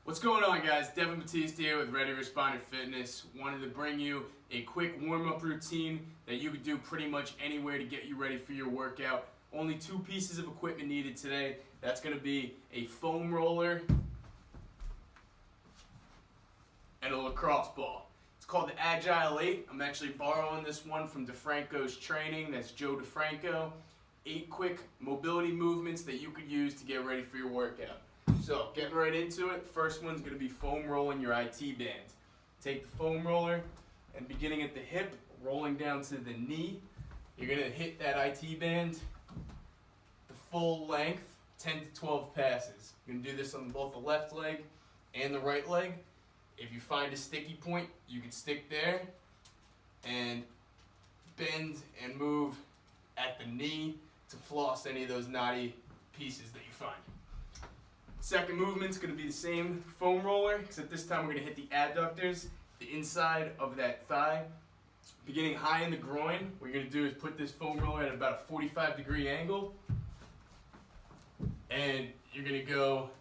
What's going on, guys? Devin Batiste here with Ready Responder Fitness. Wanted to bring you a quick warm-up routine that you could do pretty much anywhere to get you ready for your workout. Only two pieces of equipment needed today. That's going to be a foam roller and a lacrosse ball. It's called the Agile 8. I'm actually borrowing this one from Defranco's training. That's Joe Defranco. 8 quick mobility movements that you could use to get ready for your workout. So, getting right into it, first one's going to be foam rolling your IT band. Take the foam roller and beginning at the hip, rolling down to the knee, you're going to hit that IT band the full length, 10 to 12 passes. You're going to do this on both the left leg and the right leg. If you find a sticky point, you can stick there and bend and move at the knee to floss any of those knotty pieces that you find. Second movement's going to be the same foam roller, except this time we're going to hit the adductors, the inside of that thigh. Beginning high in the groin, what you're going to do is put this foam roller at about a 45-degree angle, and you're going to go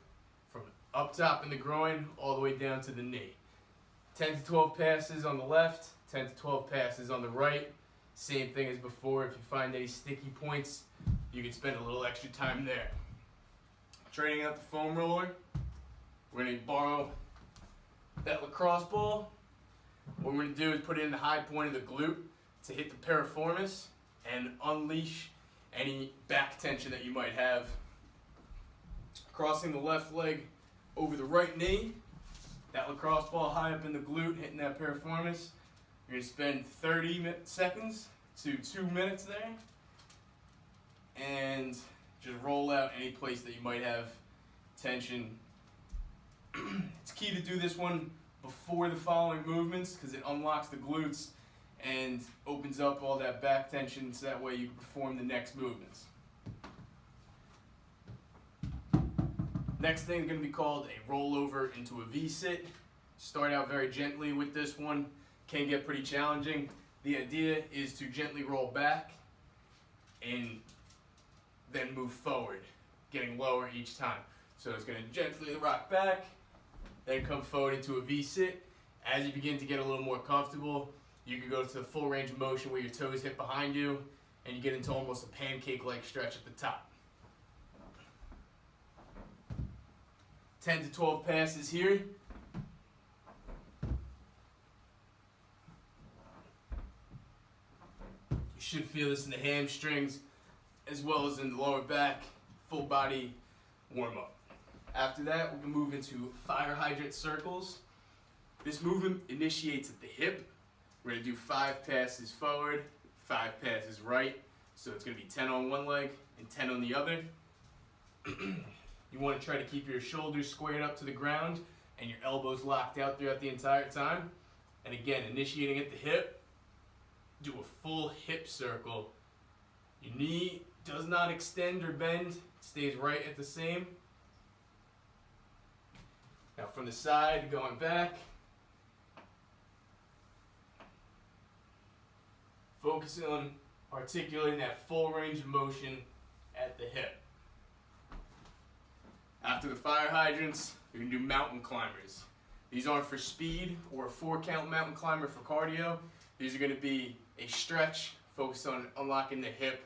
from up top in the groin all the way down to the knee. 10 to 12 passes on the left, 10 to 12 passes on the right. Same thing as before. If you find any sticky points, you can spend a little extra time there. Training out the foam roller, we're going to borrow that lacrosse ball. What we're going to do is put it in the high point of the glute to hit the piriformis and unleash any back tension that you might have. Crossing the left leg over the right knee, that lacrosse ball high up in the glute, hitting that piriformis. You're going to spend 30 seconds to 2 minutes there. And just roll out any place that you might have tension. It's key to do this one before the following movements because it unlocks the glutes and opens up all that back tension so that way you can perform the next movements. Next thing is going to be called a rollover into a V-sit. Start out very gently with this one. Can get pretty challenging. The idea is to gently roll back and then move forward, getting lower each time. So it's going to gently rock back, then come forward into a V-sit. As you begin to get a little more comfortable, you can go to the full range of motion where your toes hit behind you, and you get into almost a pancake-like stretch at the top. 10 to 12 passes here. You should feel this in the hamstrings, as well as in the lower back, full body warm-up. After that, we're going to move into fire hydrant circles. This movement initiates at the hip. We're going to do 5 passes forward, 5 passes right. So it's going to be 10 on one leg and 10 on the other. You want to try to keep your shoulders squared up to the ground and your elbows locked out throughout the entire time. And again, initiating at the hip, do a full hip circle. Your knee does not extend or bend, it stays right at the same. Now from the side, going back. Focusing on articulating that full range of motion at the hip. After the fire hydrants, we can do mountain climbers. These aren't for speed or a 4-count mountain climber for cardio. These are going to be a stretch focused on unlocking the hip.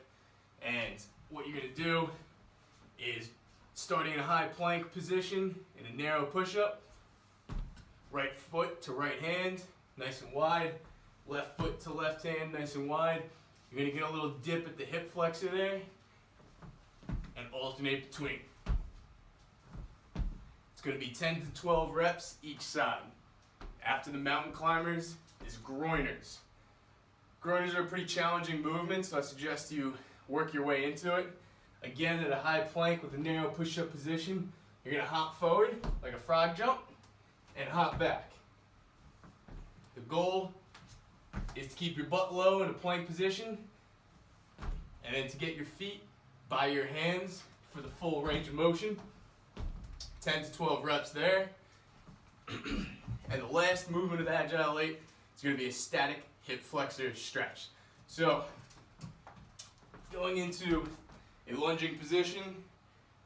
And what you're going to do is starting in a high plank position in a narrow push-up, right foot to right hand, nice and wide, left foot to left hand, nice and wide. You're going to get a little dip at the hip flexor there and alternate between. It's going to be 10 to 12 reps each side. After the mountain climbers is Groiners. Groiners are a pretty challenging movement, so I suggest you work your way into it. Again, at a high plank with a narrow push-up position, you're going to hop forward like a frog jump and hop back. The goal is to keep your butt low in a plank position and then to get your feet by your hands for the full range of motion. 10 to 12 reps there. And the last movement of Agile 8 is going to be a static hip flexor stretch. So, going into a lunging position,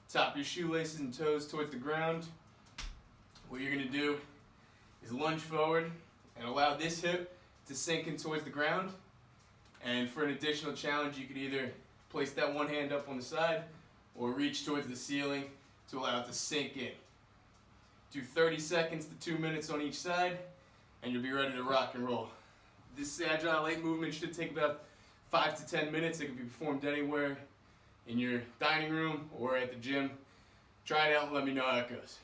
top your shoelaces and toes towards the ground. what you're going to do is lunge forward and allow this hip to sink in towards the ground. And for an additional challenge, you could either place that one hand up on the side or reach towards the ceiling to allow it to sink in. Do 30 seconds to 2 minutes on each side, and you'll be ready to rock and roll. This Agile 8 movement should take about 5 to 10 minutes. It can be performed anywhere in your dining room or at the gym. Try it out and let me know how it goes.